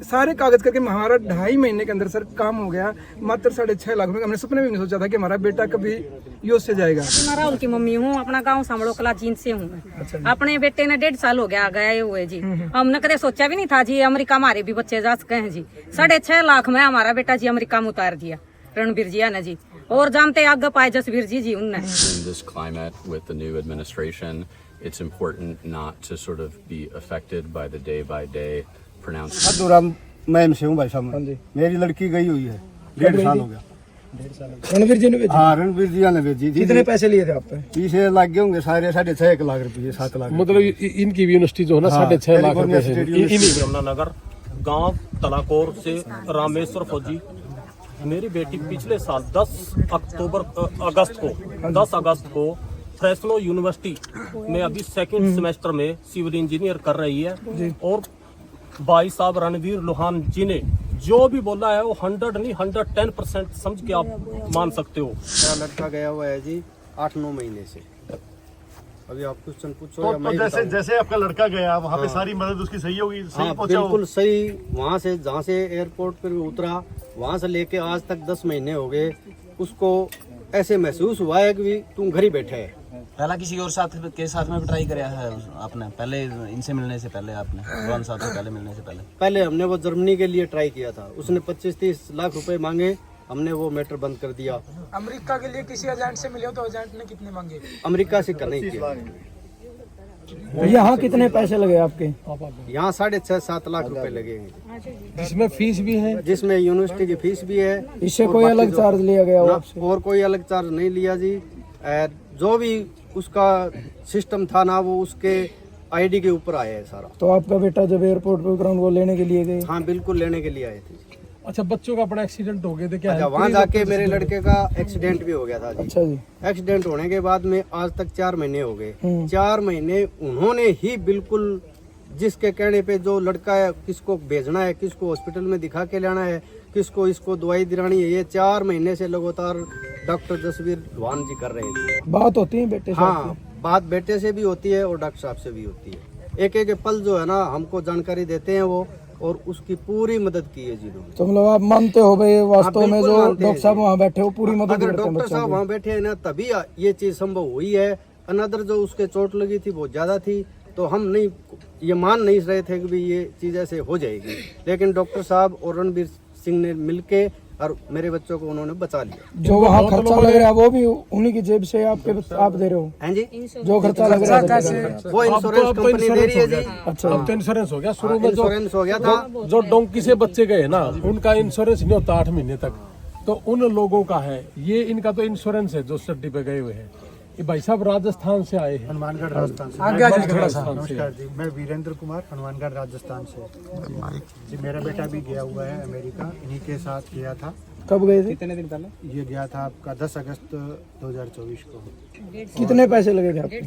सारे कागज करके हमारा 2.5 महीने के अंदर सर काम हो गया, मात्र 6.5 लाख रुपए। हमने सपने में नहीं सोचा था कि हमारा बेटा कभी यूएस से जाएगा। मैं राहुल की मम्मी हूँ, अपना गांव सामड़ो कला जींद से हूँ। अपने बेटे ने 1.5 साल हो गया गए हुए जी। हमने कदे सोचा भी नहीं था जी अमेरिका हमारे भी बच्चे जा सके हैं जी। 6.5 लाख में हमारा बेटा जी अमेरिका में उतार दिया रणबीर जी ने जी। और जानते आगे पाए जसवीर जी उनने। In this climate with the new administration, it's important not to sort of be affected by the day pronouncements. मैं से हूँ भाई साहब, मेरी लड़की गई हुई है 1.5 साल हो गया। रणवीर जी ने भेजी? हाँ, रणवीर जी ने भेजी। कितने पैसे लिए थे आप पे? पीछे लग गए होंगे सारे 6.5 लाख रुपए, 7 लाख। मतलब इनकी भी यूनिवर्सिटी जो है ना 6.5 लाख रुपए है। यमुनानगर गांव तलाकोर से रामेश्वर फौजी। मेरी बेटी पिछले साल 10 अगस्त को फ्रेस्नो यूनिवर्सिटी में अभी सेकंड सेमेस्टर में सिविल इंजीनियर कर रही है। और भाई साहब रणवीर लोहान जी ने जो भी बोला है वो 100 नहीं 110% समझ के आप मान सकते हो। मेरा लड़का गया हुआ है जी 8-9 महीने से। अभी आप क्वेश्चन पूछो तो, या मैं जैसे आपका लड़का गया वहाँ पे सारी मदद उसकी सही होगी, सही हाँ, पहुंचा बिल्कुल सही। वहाँ से जहाँ से एयरपोर्ट पर उतरा वहाँ से लेके आज तक 10 महीने हो गए, उसको ऐसे महसूस हुआ है कि तुम घर ही बैठे है। पहला किसी और साथ के साथ में भी ट्राई कराया है आपने? पहले इनसे मिलने से पहले आपने रोहन साहब से पहले मिलने से पहले हमने वो जर्मनी के लिए ट्राई किया था। उसने 25-30 लाख रुपए मांगे, हमने वो मैटर बंद कर दिया। अमेरिका के लिए किसी एजेंट से मिले हो तो एजेंट ने कितने मांगे? अमेरिका से नहीं किया। यहाँ कितने पैसे लगे आपके? यहाँ 6.5-7 लाख रुपए लगे हैं, जिसमें फीस भी है, जिसमें यूनिवर्सिटी की फीस भी है। इससे कोई अलग चार्ज लिया गया आपसे? और कोई अलग चार्ज नहीं लिया जी। जो भी उसका सिस्टम था ना वो उसके आईडी के ऊपर आया है सारा। तो आपका बेटा जब एयरपोर्ट पे उतरा वो लेने के लिए गए? हाँ बिल्कुल, लेने के लिए आए थे। अच्छा, बच्चों का अपना एक्सीडेंट हो गया था क्या? अच्छा, वहाँ जाके मेरे लड़के का एक्सीडेंट भी हो गया था जी। अच्छा जी। एक्सीडेंट होने के बाद में आज तक 4 महीने हो गए। 4 महीने उन्होंने ही बिल्कुल जिसके कहने पे जो लड़का है किसको भेजना है, किसको हॉस्पिटल में दिखा के लाना है, किसको इसको दवाई दिलानी है, ये 4 महीने से लगातार डॉक्टर जसवीर लोहान जी कर रहे हैं। बात होती है बेटे से? हाँ, बात बेटे से भी होती है और डॉक्टर साहब से भी होती है। एक पल जो है ना हमको जानकारी देते हैं वो, और उसकी पूरी मदद की है जिन्होंने। तो मतलब आप मानते हो भाई वास्तव में जो डॉक्टर साहब वहाँ बैठे हो पूरी मदद करते हैं? अगर डॉक्टर साहब वहाँ बैठे हैं ना तभी ये चीज संभव हुई है। अनदर जो उसके चोट लगी थी बहुत ज्यादा थी, तो हम नहीं ये मान नहीं रहे थे कि ये चीज ऐसे हो जाएगी। लेकिन डॉक्टर साहब और रणबीर सिंह ने मिलके और मेरे बच्चों को उन्होंने बचा लिया। जो वहाँ खर्चा लग रहा है वो भी उन्हीं की जेब से आप दे रहे हो? हैं जी, जो खर्चा लग रहा है वो इंश्योरेंस कंपनी दे रही है जी। अच्छा, अब तो इंश्योरेंस हो गया। शुरू में इंश्योरेंस हो गया था। जो डोंकी से बच्चे गए ना उनका इंश्योरेंस नहीं होता 8 महीने तक, तो उन लोगों का है। ये इनका तो इंश्योरेंस है जो सट्टी पे गए हुए हैं। ये भाई साहब राजस्थान से आए हैं, हनुमानगढ़ राजस्थान से। नमस्कार जी, मैं वीरेंद्र कुमार हनुमानगढ़ राजस्थान से जी। मेरा बेटा भी गया हुआ है अमेरिका, इन्हीं के साथ गया था। कब गए थे? कितने दिन पहले? ये गया था आपका 10 अगस्त 2024 को। कितने पैसे लगे थे आपके?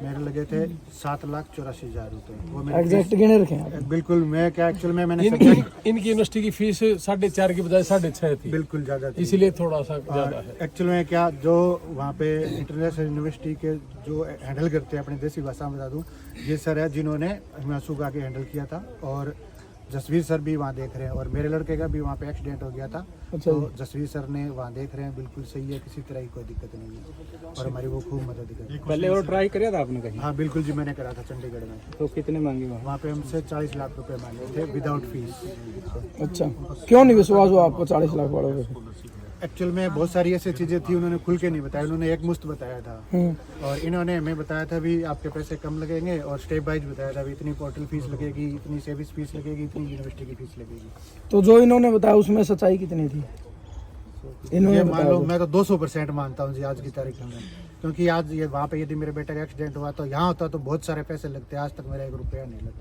मेरे लगे थे 7,84,000 रुपए। वो मेरे एग्जैक्ट गिने रखे हैं? बिल्कुल, मैं क्या एक्चुअल में मैंने इनकी यूनिवर्सिटी की फीस 4.5 की बजाय 6.5 थी, बिल्कुल ज्यादा थी। इसीलिए थोड़ा सा ज्यादा है। एक्चुअल में क्या जो वहाँ पे इंटरनेशनल यूनिवर्सिटी के जो हैंडल करते हैं, अपनी देसी भाषा में बता दूँ, ये सर है जिन्होंने हिमांशु का आगे हैंडल किया था। और जसवीर सर भी वहाँ देख रहे हैं। और मेरे लड़के का भी वहाँ पे एक्सीडेंट हो गया था। अच्छा। तो जसवीर सर ने वहाँ देख रहे हैं, बिल्कुल सही है, किसी तरह की कोई दिक्कत नहीं है। और हमारी वो खूब मदद करें। पहले और ट्राई किया था आपने कहीं? हाँ बिल्कुल जी, मैंने करा था चंडीगढ़ में। तो कितने मांगे वहाँ पे हमसे 40 लाख रुपए मांगे थे विदाउट फीस। अच्छा, क्यों नहीं विश्वास हुआ आपको 40 लाख वालों पे? एक्चुअल में बहुत सारी ऐसी चीजें थी, उन्होंने खुल के नहीं बताया। उन्होंने एक मुश्त बताया था और इन्होंने हमें बताया था भी आपके पैसे कम लगेंगे, और स्टेप वाइज बताया था भी इतनी पोर्टल फीस लगेगी, इतनी सर्विस फीस लगेगी, इतनी यूनिवर्सिटी की फीस लगेगी। तो जो इन्होंने बताया उसमें सच्चाई कितनी थी? ये मान लो मैं तो 200% मानता हूँ जी आज की तारीख में। क्योंकि आज ये वहाँ पे यदि मेरे बेटे का एक्सीडेंट हुआ तो यहाँ होता तो बहुत सारे पैसे लगते। आज तक मेरा 1 रुपया नहीं लगा।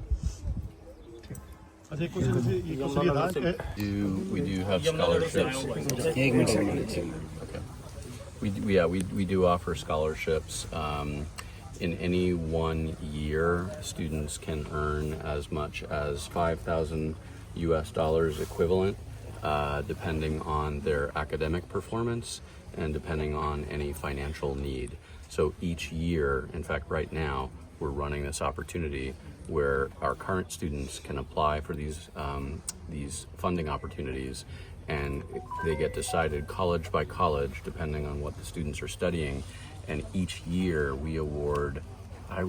We do have scholarships. Okay. We do offer scholarships. In any one year, students can earn as much as $5,000 equivalent, depending on their academic performance and depending on any financial need. So each year, in fact, right now, we're running this opportunity where our current students can apply for these funding opportunities, and they get decided college by college depending on what the students are studying. And each year we award, I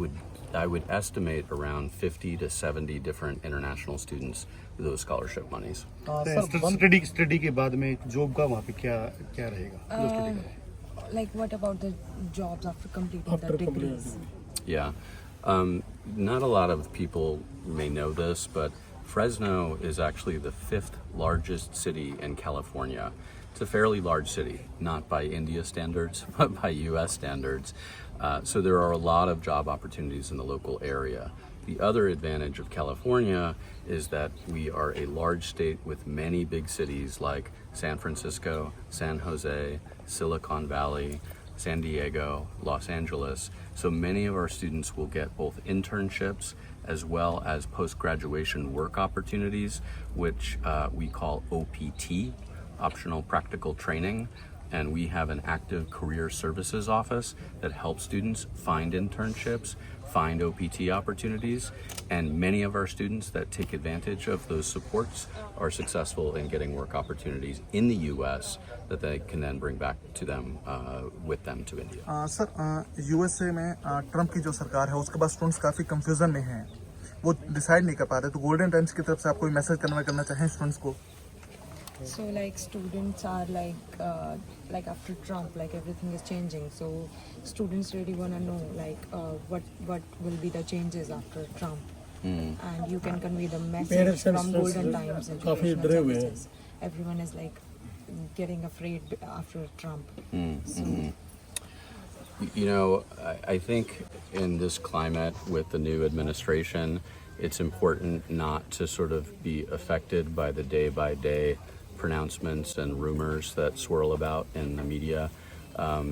would estimate around 50 to 70 different international students those scholarship monies. Study के बाद में job का वहाँ पे क्या क्या रहेगा? Like what about the jobs after completing the degrees? Yeah. Not a lot of people may know this, but Fresno is actually the 5th largest city in California. It's a fairly large city, not by India standards, but by US standards. So there are a lot of job opportunities in the local area. The other advantage of California is that we are a large state with many big cities like San Francisco, San Jose, Silicon Valley, San Diego, Los Angeles. So many of our students will get both internships as well as post-graduation work opportunities, which we call OPT, Optional Practical Training. And we have an active career services office that helps students find internships, find OPT opportunities, and many of our students that take advantage of those supports are successful in getting work opportunities in the US that they can then bring back to them with them to India. Sir USA में Trump की जो सरकार है उसके बाद students काफ़ी confusion में हैं, वो डिसाइड नहीं कर पा रहे, तो गोल्डन टाइम्स की तरफ से आप कोई मैसेज कन्वे करना चाहें स्टूडेंट्स को? So like students are like after Trump, like everything is changing. So students really want to know like what will be the changes after Trump, and you can convey the message from Golden Times Educational Services. Everyone is like getting afraid after Trump. You know, I think in this climate with the new administration, it's important not to sort of be affected by the day-by-day pronouncements and rumors that swirl about in the media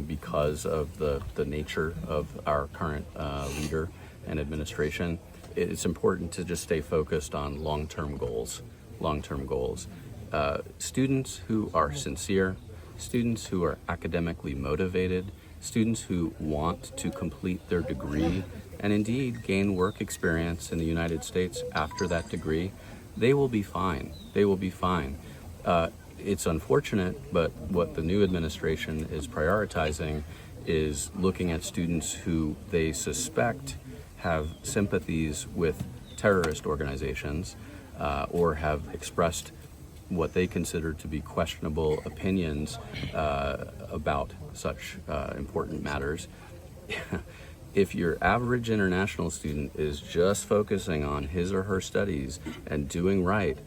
because of the nature of our current leader and administration. It's important to just stay focused on long-term goals. Students who are sincere, students who are academically motivated, students who want to complete their degree and indeed gain work experience in the United States after that degree, they will be fine. They will be fine. It's unfortunate, but what the new administration is prioritizing is looking at students who they suspect have sympathies with terrorist organizations or have expressed what they consider to be questionable opinions about such important matters. If your average international student is just focusing on his or her studies and doing right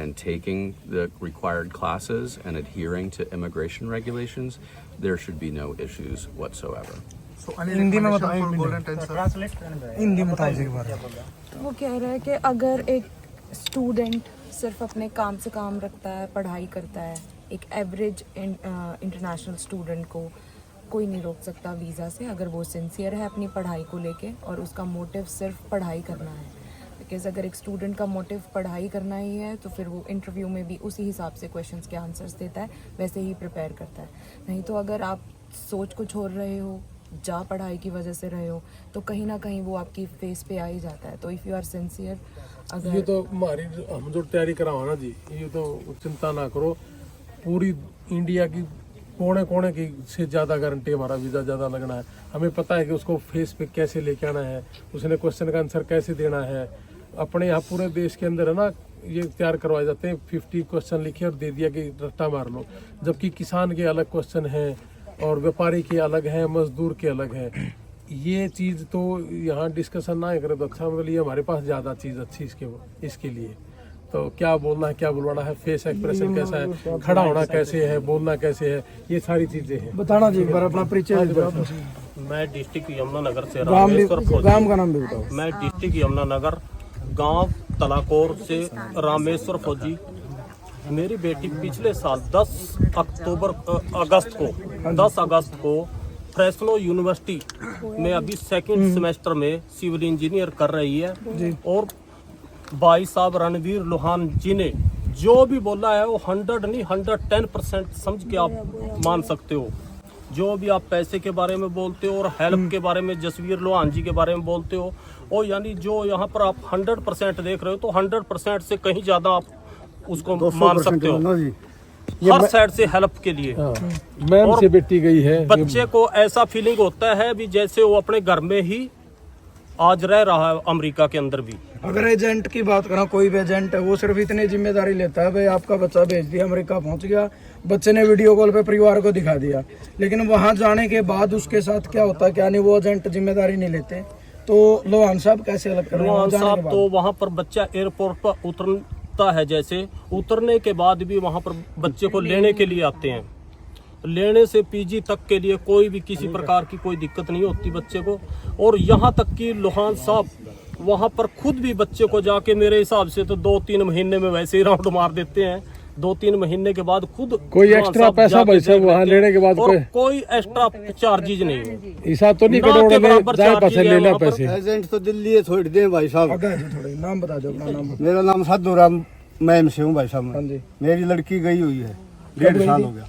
and taking the required classes and adhering to immigration regulations, there should be no issues whatsoever. Hindi में बताओ golden times Hindi में बताओ एक बार। वो कह रहा है कि अगर एक स्टूडेंट सिर्फ अपने काम से काम रखता है, पढ़ाई करता है, एक एवरेज इंटरनेशनल स्टूडेंट को कोई नहीं रोक सकता वीज़ा से अगर वो सिंसियर है अपनी पढ़ाई को लेके और उसका मोटिव सिर्फ पढ़ाई करना है। बिकॉज अगर एक स्टूडेंट का मोटिव पढ़ाई करना ही है तो फिर वो इंटरव्यू में भी उसी हिसाब से क्वेश्चंस के आंसर्स देता है, वैसे ही प्रिपेयर करता है। नहीं तो अगर आप सोच को छोड़ रहे हो, जा पढ़ाई की वजह से रहे हो, तो कहीं ना कहीं वो आपकी फेस पे आ ही जाता है। तो इफ़ यू आर सिंसियर, अगर ये तो हमारी हम जो तैयारी कराओ ना जी, ये तो चिंता ना करो, पूरी इंडिया की कोने कोने की से ज़्यादा गारंटी हमारा वीज़ा ज़्यादा लगना है। हमें पता है कि उसको फेस पे कैसे लेके आना है, उसने क्वेश्चन का आंसर कैसे देना है। अपने यहाँ पूरे देश के अंदर है ना, ये तैयार करवाए जाते हैं, 50 क्वेश्चन लिखे और दे दिया कि रट्टा मार लो, जबकि किसान के अलग क्वेश्चन हैं और व्यापारी के अलग हैं, मजदूर के अलग हैं। ये चीज़ तो यहाँ डिस्कशन ना करे तो अच्छा, मतलब ये हमारे पास ज़्यादा चीज़ अच्छी इसके लिए। तो क्या बोलना है, क्या बुलवाना है, फेस एक्सप्रेशन कैसा है, खड़ा होना कैसे है, बोलना कैसे है, ये सारी चीज़ें हैं। बताना जी एक बार अपना परिचय। मैं डिस्ट्रिक्ट यमुनानगर से रामेश्वर फौजी। गांव का नाम भी बताओ। मैं डिस्ट्रिक्ट यमुनानगर गांव तलाकोर से रामेश्वर फौजी। मेरी बेटी पिछले साल 10 अगस्त को फ्रेस्नो यूनिवर्सिटी में अभी सेकंड सेमेस्टर में सिविल इंजीनियर कर रही है और भाई साहब रणवीर लोहान जी ने जो भी बोला है वो 100 नहीं 110% समझ के आप मान सकते हो। जो भी आप पैसे के बारे में बोलते हो और हेल्प के बारे में जसवीर लोहान जी के बारे में बोलते हो, और यानी जो यहाँ पर आप 100% देख रहे हो तो 100% से कहीं ज्यादा आप उसको मान सकते हो। हर साइड से हेल्प के लिए मैम से बेटी गई है। बच्चे को ऐसा फीलिंग होता है भी जैसे वो अपने घर में ही आज रह रहा है, अमेरिका के अंदर भी। अगर एजेंट की बात करें, कोई भी एजेंट है वो सिर्फ इतनी जिम्मेदारी लेता है, भाई आपका बच्चा भेज दिया, अमेरिका पहुंच गया, बच्चे ने वीडियो कॉल पे परिवार को दिखा दिया, लेकिन वहां जाने के बाद उसके साथ क्या होता है क्या नहीं, वो एजेंट जिम्मेदारी नहीं लेते। तो लोहान साहब कैसे अलग कर रहे हैं? लोहान साहब तो वहाँ पर बच्चा एयरपोर्ट पर उतरता है, जैसे उतरने के बाद भी वहाँ पर बच्चे को लेने के लिए आते हैं। लेने से पीजी तक के लिए कोई भी किसी प्रकार की कोई दिक्कत नहीं होती बच्चे को। और यहाँ तक कि लोहान साहब वहाँ पर खुद भी बच्चे को जाके मेरे हिसाब से तो 2-3 महीने में वैसे ही राउंड मार देते हैं। 2-3 महीने के बाद खुद कोई एक्स्ट्रा पैसा भाई साहब वहाँ लेने के बाद कोई एक्स्ट्रा चार्जेज नहीं है। ऐसा तो नहीं करोड़ लेना पैसे। एजेंट तो दिल्ली है, थोड़ी देर भाई साहब। थोड़े नाम बता दो अपना नाम। मेरा नाम साधुराम मैम से हूँ भाई साहब। मेरी लड़की गई हुई है, 1.5 साल हो गया।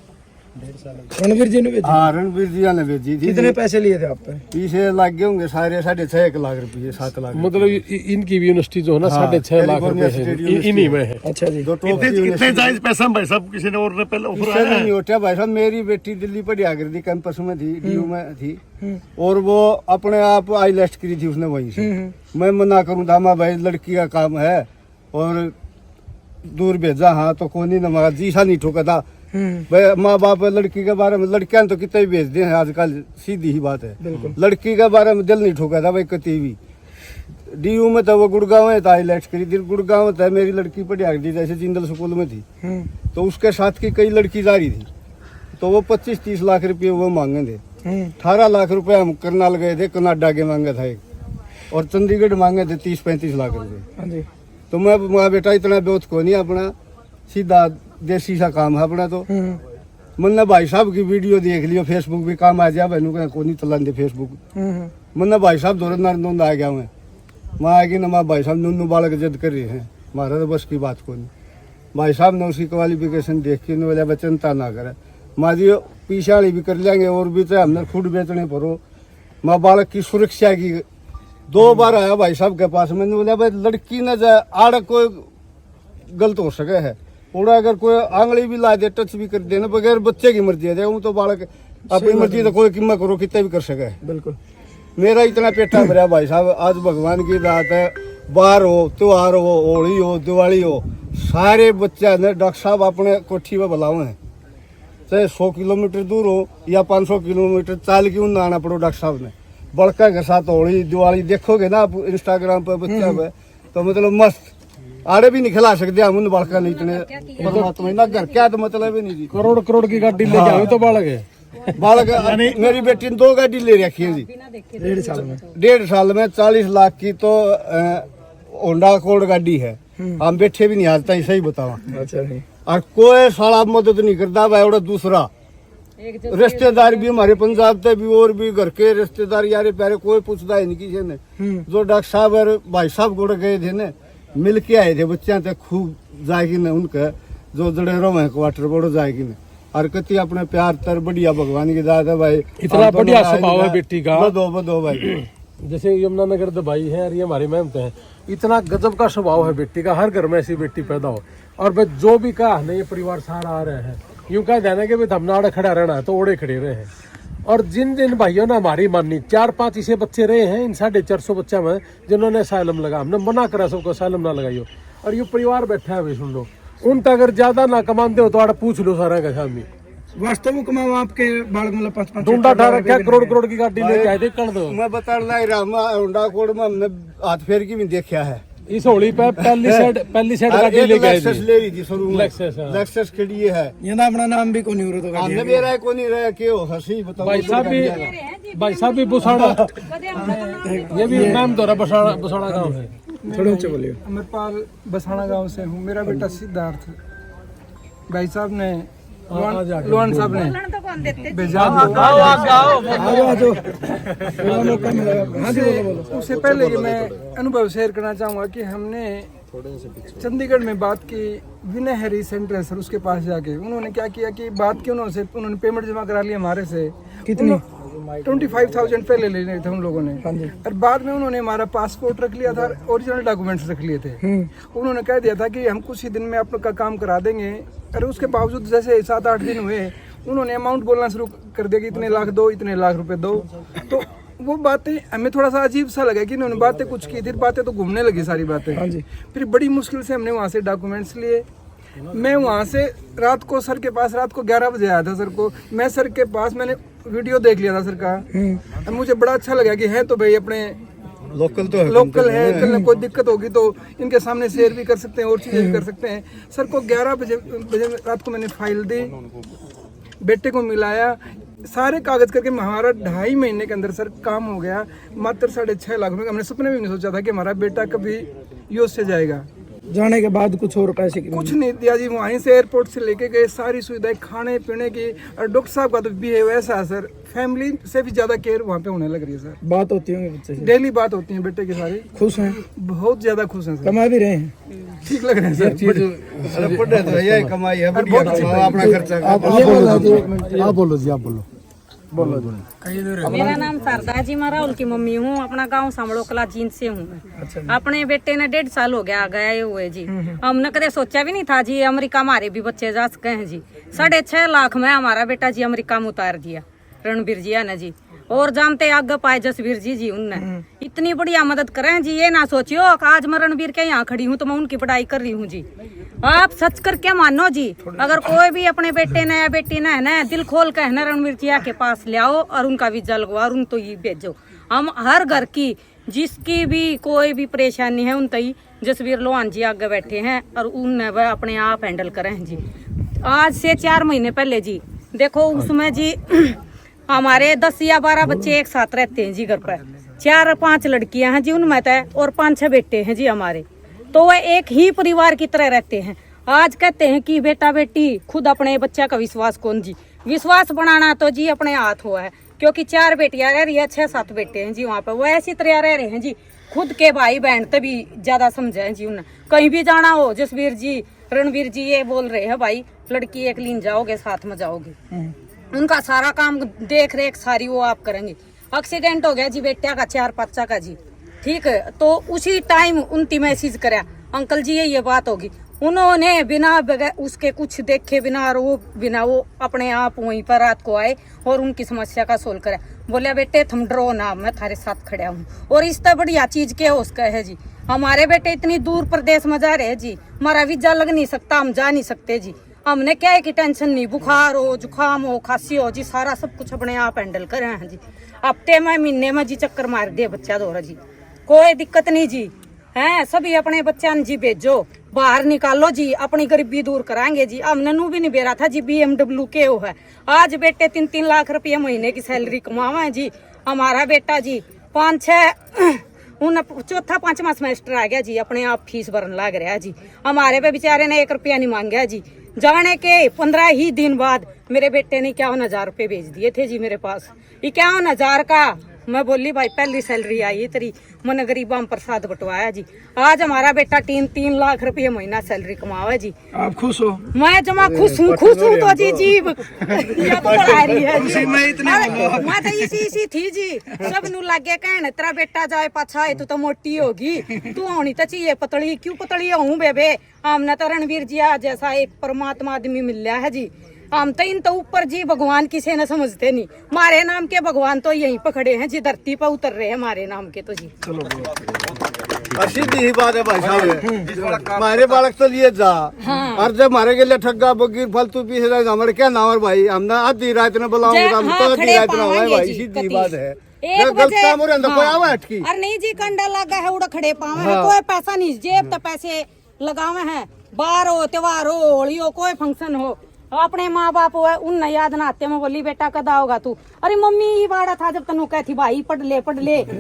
रणवीर जी ने भेजी? हाँ, रणवीर जी ने भेजी थी। कितने पैसे लिए थे आप पे? पीछे लग गए होंगे सारे 6.5 लाख रुपए, 7 लाख। मतलब इनकी भी यूनिवर्सिटी जो है ना 6.5 लाख रुपए इन्हीं में है। अच्छा जी। इतने जायज पैसा भाई साहब किसी ने और ने पहले ऑफर आया नहीं होता भाई साहब। मेरी बेटी दिल्ली पढ़िया कर दी, कैंपस में थी, डीयू में थी, और वो अपने आप आईलेस्ट करी थी उसने वहीं से। मैं मना करूँ था, माँ भाई लड़की का काम है और दूर भेजा, हाँ तो कौन ही नमाज जी सा नहीं ठोका था भाई। माँ बाप लड़की के बारे में, लड़कियां तो कितने भेज दे हैं आजकल, सीधी ही बात है। लड़की के बारे में दिल नहीं ठोका था भाई कती भी। डीयू में तो वो गुड़गांव में था, हाईलाइट करी थी गुड़गांव था। मेरी लड़की पढ़िया थी, जैसे जिंदल स्कूल में थी, तो उसके साथ की कई लड़की जा रही थी, तो वो 25-30 लाख रुपये वो मांगे थे। 18 लाख रुपये हम करनाल गए थे, कनाडा के मांगे था एक, और चंडीगढ़ मांगे थे 30-35 लाख रुपये। तो मैं माँ बेटा इतना बेवत को नहीं, अपना सीधा देसी सा काम है अपना। तो मैंने भाई साहब की वीडियो देख लियो, फेसबुक भी काम आ जाए, बहनों का को नहीं चलान दे फेसबुक। मैंने भाई साहब दौरन नंद आ गया, मैं माँ आएगी ना, माँ भाई साहब नूनू बालक जद कर रहे हैं, हमारा तो बस की बात को नहीं। भाई साहब ने उसकी क्वालिफिकेशन देख के बोला चिंता ना करे, माँ जी पीछे वाली भी कर लेंगे, और भी तो हमने खुद बेचने पड़ो। माँ बालक की सुरक्षा की 2 बार आया भाई साहब के पास, मैंने बोला भाई लड़की न जाए आड़ कोई गलत हो सके है, और अगर कोई आंगली भी ला दे, टच भी कर देना, बगैर बच्चे की मर्जी है, वो तो बालक अपनी मर्जी तो कोई कीमत करो कितने भी कर सके। बिल्कुल। मेरा इतना पेटा भरा भाई साहब, आज भगवान की रात है, बाहर हो, त्योहार हो, होली हो, दिवाली हो, सारे बच्चे ने डॉक्टर साहब अपने कोठी में बुलाओ हैं, चाहे 100 किलोमीटर दूर हो या 500 किलोमीटर चाल क्यों ना आना पड़ो। डॉक्टर साहब ने बड़का के साथ होली दिवाली देखोगे ना आप इंस्टाग्राम पर बच्चा पे, तो मतलब मस्त आड़े भी नहीं खिला सकते हम उन बालका नहीं इतने परमात्मा ना घर क्या, तो मतलब ही नहीं जी। करोड़ की गाड़ी ले जाओ तो बालक है। बालक मेरी बेटी ने 2 गाड़ी ले रखी है जी, 1.5 साल में 40 लाख की तो होंडा अकॉर्ड गाड़ी है। हम बैठे भी नहीं आता ही, सही बतावा। अच्छा नहीं। और कोई साला मदद नहीं करता भाई। और दूसरा रिश्तेदार भी हमारे पंजाब से भी, और भी घर के रिश्तेदार यारे प्यारे, कोई पूछता है नहीं किसी ने। जो डॉक्टर साहब और भाई साहब गोड़ गए थे ना, मिल के आए थे बच्चा तक, खूब जाएगी न उनका जो जड़ेरों में क्वार्टर बोर्ड जाएगी न, और कति अपने प्यार तर बढ़िया भगवान की दाद है भाई। इतना बढ़िया स्वभाव है बेटी का, बदो भाई। जैसे यमुनानगर तो भाई है और ये हमारे मैम तो है, इतना गजब का स्वभाव है बेटी का। हर घर में ऐसी बेटी पैदा हो, और भाई जो भी कहा नहीं, ये परिवार सारा आ रहे हैं, यूं कह देना कि भाई हमने आड़े खड़ा रहना है तो ओड़े खड़े रहे हैं। और जिन भाइयों ने हमारी मानी, 4-5 ऐसे बच्चे रहे हैं इन 450 बच्चा में जिन्होंने साइलम लगा, हमने मना करा सबको साइलम ना लगाइयो। और ये परिवार बैठा है भाई, सुन लो, उन तक अगर ज्यादा ना कमाते हो तो आड़ा पूछ लो सारा का शामी। वास्तव में कमाओ आपके बालक मतलब 5-5 ढूंढा ठारा क्या करोड़ की गाड़ी लेके आए थे कर दो। मैं बता रहा होंडा कोड में हमने हाथ फेर की भी देखा है। इस होली पे पहली साइड गाड़ी लेके आए थे, ले रही थी शुरू में, लेक्सस खड़ी है। ये ना अपना नाम भी कोनी हो रहा, तो हमने मेरा को नहीं रहा के हो हंसी बताओ। भाई साहब भी बुसाड़ा, ये भी मैम द्वारा बुसाड़ा गांव है। थोड़ा ऊंचे बोलिए। अमरपाल बसाना गांव से हूँ। मेरा बेटा सिद्धार्थ भाई साहब ने, लोहान साहब ने भेजा। उससे पहले कि मैं अनुभव शेयर करना चाहूँगा कि हमने चंडीगढ़ में बात की विनय हैरी सेंटर है सर, उसके पास जाके उन्होंने क्या किया कि बात की उन्होंने पेमेंट जमा करा लिया हमारे से। कितनी? 25,000 पहले ले लिए थे उन लोगों ने, और बाद में उन्होंने हमारा पासपोर्ट रख लिया था, ओरिजिनल डॉक्यूमेंट्स रख लिए थे। उन्होंने कह दिया था कि हम कुछ ही दिन में आपका काम करा देंगे, और उसके बावजूद जैसे 7-8 दिन हुए उन्होंने अमाउंट बोलना शुरू कर दिया कि इतने लाख दो, इतने लाख रुपए दो। तो वो बातें हमें थोड़ा सा अजीब सा लगा कि इन्होंने बातें कुछ की, फिर बातें तो घूमने लगी सारी बातें। फिर बड़ी मुश्किल से हमने वहाँ से डॉक्यूमेंट्स लिए। मैं वहाँ से रात को सर के पास, रात को 11 बजे आया था सर को, मैं सर के पास मैंने वीडियो देख लिया था सर का, और मुझे बड़ा अच्छा लगा कि है तो भाई अपने लोकल है, कल कोई दिक्कत होगी तो इनके सामने शेयर भी कर सकते हैं और चीजें भी कर सकते हैं। सर को 11 बजे रात को मैंने फाइल दी, बेटे को मिलाया, सारे कागज करके हमारा 2.5 महीने के अंदर सर काम हो गया। मात्र 6.5 लाख रुपए। हमने सपने में नहीं सोचा था कि हमारा बेटा कभी यूएस से जाएगा। जाने के बाद कुछ और पैसे की कुछ नहीं दिया जी, वहीं से एयरपोर्ट से लेके गए, सारी सुविधाएं खाने पीने की, और डॉक्टर साहब का तो बिहेव ऐसा है सर, फैमिली से भी ज्यादा केयर वहाँ पे होने लग रही है सर। बात होती होंगी बच्चे से? डेली बात होती है बेटे की सारी। खुश हैं? बहुत ज्यादा खुश हैं सर। कमा भी रहे हैं? ठीक लग रहे हैं सर। कमाई है, अपना खर्चा। आप बोलो जी, आप बोलो। मेरा नाम शारदा जी, मैं राहुल की मम्मी हूँ। अपना गांव सामड़ो कला जींद से हूँ मैं। अपने बेटे ने 1.5 साल हो गया गए हुए जी। हमने कदे सोचा भी नहीं था जी अमेरिका हमारे भी बच्चे जा सके हैं जी। 6.5 लाख में हमारा बेटा जी अमेरिका में उतार दिया रणबीर जी ने जी। और जानते आगे पाए जसवीर जी उनने इतनी बढ़िया मदद करें जी। ये ना सोचियो आज मैं रणबीर के यहाँ खड़ी हूँ तो मैं उनकी पढ़ाई कर रही हूँ जी। आप सच करके मानो जी, अगर कोई भी अपने बेटे ने या बेटी ने है ना दिल खोल के है ना रणबीर जी के पास ले आओ और उनका वीजा लगवाओ और उन तो ये भेजो। हम हर घर की जिसकी भी कोई भी परेशानी है उन तई जसवीर लोहान जी आगे बैठे हैं और उनने वह अपने आप हैंडल करें जी। आज से 4 महीने पहले जी देखो उसमें जी हमारे 10 या 12 बच्चे एक साथ रहते हैं जी घर पर। 4-5 लड़कियां हैं जी उनमें तय और 5-6 बेटे हैं जी हमारे, तो वह एक ही परिवार की तरह रहते हैं। आज कहते हैं कि बेटा बेटी खुद अपने बच्चा का विश्वास कौन जी, विश्वास बनाना तो जी अपने हाथ हुआ है, क्योंकि 4 बेटियां रह रही है, 6-7 बेटे हैं जी वहाँ पर। वो ऐसी तरह रह रहे हैं जी, खुद के भाई बहन तभी ज्यादा समझे हैं जी। उन्हें कहीं भी जाना हो जसवीर जी रणबीर जी ये बोल रहे हैं भाई लड़की एक लीन जाओगे साथ में जाओगे। उनका सारा काम देख रेख सारी वो आप करेंगे। एक्सीडेंट हो गया जी बेटा का 4 का जी, ठीक है, तो उसी टाइम उनकी मैसेज कराया अंकल जी ये बात होगी। उन्होंने बिना उसके कुछ देखे बिना वो अपने आप वहीं पर रात को आए और उनकी समस्या का सोल्व करा। बोले बेटे तुम डरो ना, मैं थारे साथ खड़ा हूँ। और इस तरह बढ़िया चीज क्या हो उसका है जी। हमारे बेटे इतनी दूर प्रदेश में जा रहे हैं जी, हमारा वीजा लग नहीं सकता, हम जा नहीं सकते जी। हमने क्या है कि टेंशन नहीं, बुखार हो जुकाम हो खांसी हो जी सारा सब कुछ अपने आप हैंडल कर रहे हैं जी। हफ्ते में महीने में जी चक्कर मार दे बच्चा दौरा जी, कोई दिक्कत नहीं जी। हैं सभी अपने बच्चा जी भेजो बाहर निकालो जी, अपनी गरीबी दूर कराएंगे जी। हमने नू भी नहीं बेरा था जी BMW के वो है। आज बेटे 3-3 लाख रुपये महीने की सैलरी कमावा है जी। हमारा बेटा जी 5-6 4था-5वां सेमेस्टर आ गया जी, अपने आप फीस भरन लग रहा है जी। हमारे पे बेचारे ने 1 रुपया नहीं मांगा जी। जाने के 15 ही दिन बाद मेरे बेटे ने 51,000 रुपये भेज दिए थे जी मेरे पास। 51,000 का मैं बोली भाई पहली सैलरी आई तेरी, मैंने गरीबा में प्रसाद बंटवाया जी। आज हमारा बेटा 3-3 लाख रुपये महीना सैलरी कमावा जी। आप खुश हो? मैं जमा खुश हूँ तो जी जीव बढ़ा रही है जी। मैं तो इसी थी जी, सब नू लागे कहने तेरा बेटा जाए पाछा है तू तो मोटी होगी, तू होनी तो चाहिए पतली, क्यों पतली हूँ बेबे। हमने तो रणवीर जी आज जैसा एक परमात्मा आदमी मिल रहा है जी। हम तो इन तो ऊपर जी भगवान किसी ने समझते नहीं, हमारे नाम के भगवान तो यहीं पर खड़े हैं जी, धरती पर उतर रहे हैं हमारे नाम के तो जी। सीधी ही बात है भाई साहब, हमारे बालक तो लिए जा और जब हमारे के लिए ठग्गा बगी फालतू पीछे हमारे क्या नाम है भाई, हमने आधी रात में बुलाओगे हम तो आधी रात में होगा भाई, सीधी बात है। गलत काम हो रहा है कोई आवा अटकी अरे नहीं जी, कंडा लगा है उड़ा खड़े पावे है, कोई पैसा नहीं जेब तो पैसे लगावे हैं। बार हो त्योहार हो होली हो कोई फंक्शन हो, अपने माँ बाप हो उन याद ना आते। मैं बोली बेटा कदा होगा तू, अरे मम्मी ये बाड़ा था जब तनु कहती भाई पढ़ ले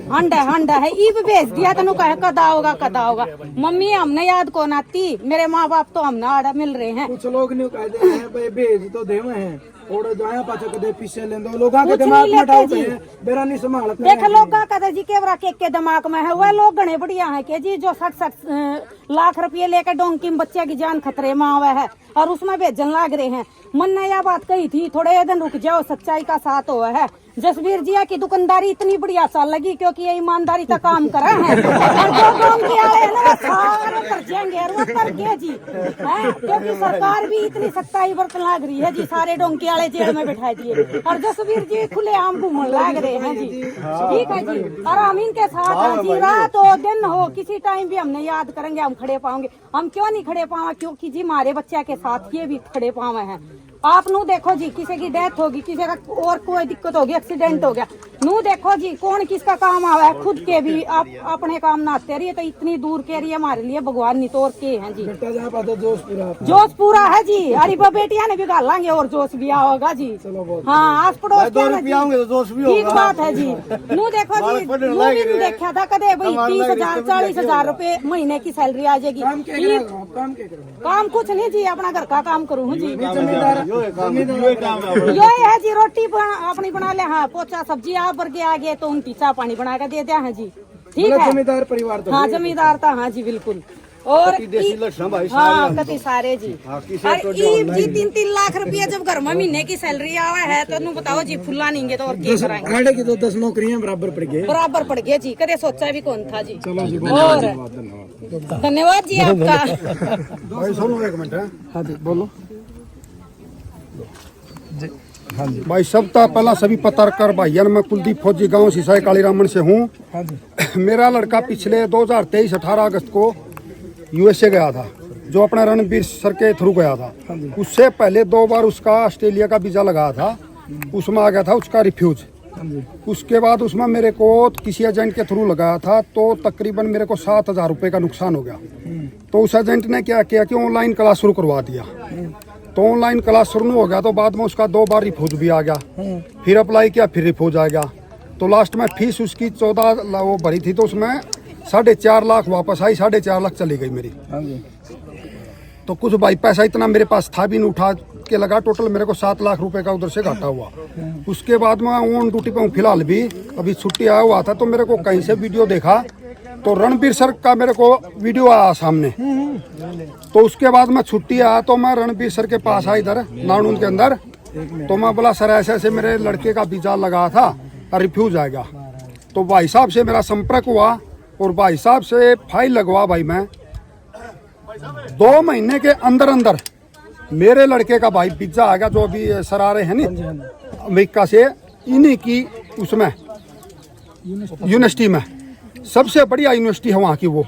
हंडा है ईब भेज दिया तनु कहे कदा होगा। मम्मी हमने याद कौन आती, मेरे माँ बाप तो हमने आड़ा मिल रहे हैं। कुछ लोग नहीं कहते हैं भाई भेज तो देवे हैं, और जाया पाछे कदे पीछे लेंदो लोगा के दिमाग में डाउट है बेरा नहीं संभाल देख लोग कहते जी केवरा के दिमाग में है वह लोग घने बढ़िया है कि जी जो 60 लाख रुपये लेकर डोंकी में बच्चे की जान खतरे में आवे है और उसमें भेजन लाग रहे हैं। मन ने यह बात कही थी थोड़े दिन रुक जाओ, सच्चाई का साथ हुआ है। जसवीर जी की दुकानदारी इतनी बढ़िया साल लगी क्योंकि ये ईमानदारी का काम करा है और जो डोंकी वाले हैं ना वो सारे कर जाएंगे और वो कर के जी है, क्योंकि सरकार भी इतनी सख्ताई बरतन लाग रही है जी, सारे डोंकी वाले जेल में बैठा दिए और जसवीर जी खुले आम घूमने लाग रहे हैं जी। ठीक है जी, और हम इनके साथ हैं जी, रात हो दिन हो किसी टाइम भी हमने याद करेंगे, हम खड़े पाओगे। हम क्यों नहीं खड़े पावे? क्योंकि जी हमारे बच्चे के साथ ये भी खड़े पावे हैं। आप नू देखो जी, किसी की डेथ होगी, किसी का और कोई दिक्कत होगी, एक्सीडेंट हो गया, नू देखो जी कौन किसका काम आवा है, खुद के भी आप अपने काम ना आते रहिए। तो इतनी दूर के रही हमारे लिए भगवान नितोर के हैं जी। जोश पूरा है जी, अरे बेटिया ने भी गालांगे और जोश भी होगा जी। हाँ, आस पड़ोस ठीक बात है जी। नू देखो जी, नू भी नहीं देखा था कदे भाई 30,000 40,000 रुपए महीने की सैलरी आ जाएगी। काम कुछ नहीं जी, अपना घर का काम करूँ जी। यो है जी, रोटी अपनी बना ले, हाँ पोचा सब्जी आप भर के आ गए तो उनकी चाय पानी बना कर दे दिया है जी। ठीक है, जमींदार परिवार तो हाँ जमींदार था, हाँ जी बिल्कुल। और हाँ कति सारे जी, और जी 3-3 लाख रुपया जब घर में महीने की सैलरी आवा है तो नू बताओ जी, फुल्ला नहीं तो और क्या कराएंगे। आड़े की तो 10 नौकरियां बराबर पड़ गए जी, कदे सोचा भी कौन था जी। चलो जी, और धन्यवाद जी आपका। भाई सुनो एक मिनट। हाँ जी बोलो। हाँ जी भाई सबसे पहला सभी पत्रकार भाइयों, मैं कुलदीप फौजी गांव सिसाई कालीरामन से हूँ। हाँ जी। मेरा लड़का पिछले 2023 18 अगस्त को यूएसए गया था, जो अपना रणबीर सर के थ्रू गया था। उससे पहले 2 बार उसका ऑस्ट्रेलिया का वीजा लगा था, उसमें आ गया था उसका रिफ्यूज। उसके बाद उसमें मेरे को किसी एजेंट के थ्रू लगाया था, तो तकरीबन मेरे को 7,000 रुपये का नुकसान हो गया। तो उस एजेंट ने क्या किया कि ऑनलाइन क्लास शुरू करवा दिया। तो ऑनलाइन क्लास शुरू हो गया तो बाद में उसका 2 बार रिफ्यूज भी आ गया, फिर अप्लाई किया, फिर रिफ्यूज आ गया। तो लास्ट में फीस उसकी 14 वो भरी थी, तो उसमें 4.5 लाख वापस आई, 4.5 लाख चली गई मेरी। तो कुछ भाई पैसा इतना मेरे पास था भी नहीं, उठा के लगा, टोटल मेरे को 7 लाख रुपए का उधर से घाटा हुआ। उसके बाद मैं ऑन ड्यूटी पे हूँ फिलहाल भी, अभी छुट्टी आया हुआ था, तो मेरे को कहीं से वीडियो देखा तो रणबीर सर का मेरे को वीडियो आया सामने। तो उसके बाद मैं छुट्टी आया तो मैं रणबीर सर के पास आया इधर नानून के अंदर। तो मैं बोला सर ऐसे ऐसे मेरे लड़के का वीजा लगा था और रिफ्यूज आएगा। तो भाई साहब से मेरा संपर्क हुआ और भाई साहब से फाइल लगवा। भाई मैं 2 महीने के अंदर अंदर मेरे लड़के का भाई वीजा आ गया, जो अभी सर आ रहे हैं ना अमेरिका से, इन्हीं की उसमें यूनिवर्सिटी में, सबसे बढ़िया यूनिवर्सिटी है वहाँ की वो।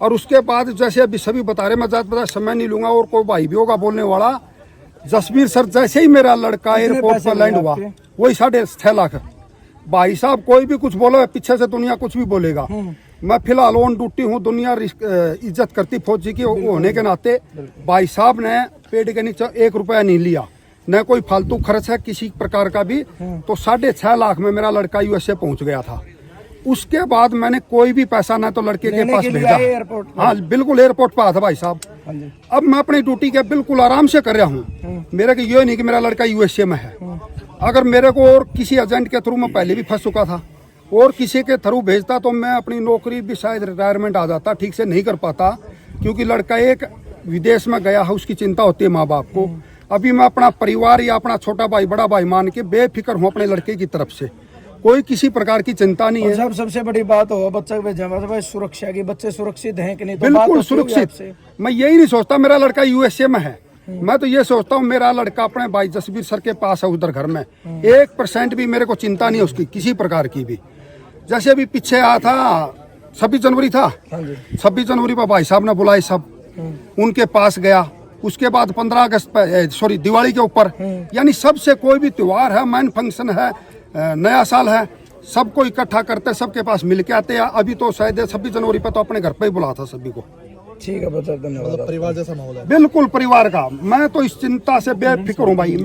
और उसके बाद जैसे अभी सभी बता रहे, मैं ज़्यादा समय नहीं लूंगा, और कोई भाई भी होगा बोलने वाला। जसवीर सर जैसे ही मेरा लड़का एयरपोर्ट पर लैंड हुआ, वही 6.5 लाख। भाई साहब कोई भी कुछ बोलो, पीछे से दुनिया कुछ भी बोलेगा, मैं फिलहाल ऑन ड्यूटी हूँ। दुनिया इज्जत करती फौजी की होने के नाते। भाई साहब ने पेड़ के नीचे 1 रुपया नहीं लिया, न कोई फालतू खर्च है किसी प्रकार का भी। तो 6.5 लाख में मेरा लड़का यूएसए पहुंच गया था। उसके बाद मैंने कोई भी पैसा ना तो लड़के के पास भेजा। हाँ बिल्कुल, एयरपोर्ट पर आया था भाई साहब। अब मैं अपनी ड्यूटी के बिल्कुल आराम से कर रहा हूँ। मेरे को ये नहीं कि मेरा लड़का यूएसए में है। अगर मेरे को और किसी एजेंट के थ्रू मैं पहले भी फंस चुका था, और किसी के थ्रू भेजता तो मैं अपनी नौकरी भी शायद रिटायरमेंट आ जाता, ठीक से नहीं कर पाता, क्योंकि लड़का एक विदेश में गया है, उसकी चिंता होती है माँ बाप को। अभी मैं अपना परिवार या अपना छोटा भाई बड़ा भाई मान के बेफिक्र हूँ अपने लड़के की तरफ से, कोई किसी प्रकार की चिंता नहीं है। सबसे बड़ी बात हो बच्चा भेजा सुरक्षा की, बच्चे सुरक्षित हैं कि नहीं? तो बिल्कुल सुरक्षित। मैं यही नहीं सोचता मेरा लड़का यूएसए में है, मैं तो ये सोचता हूँ मेरा लड़का अपने भाई जसवीर सर के पास है उधर घर में। 1% भी मेरे को चिंता नहीं है उसकी किसी प्रकार की भी। जैसे अभी पीछे आया था 26 जनवरी था, 26 जनवरी पर भाई साहब ने बुलाए सब, उनके पास गया। उसके बाद 15 अगस्त पर दिवाली के ऊपर, यानी सबसे कोई भी त्योहार है, मैन फंक्शन है, नया साल है, सबको इकट्ठा करते, सबके पास मिल के आते हैं। अभी तो शायद 26 जनवरी पर तो अपने घर पे ही बुलाया था सभी को। ठीक है, धन्यवाद। परिवार जैसा माहौल है, बिल्कुल परिवार का। मैं तो इस चिंता से बेफिक्र हूँ भाई।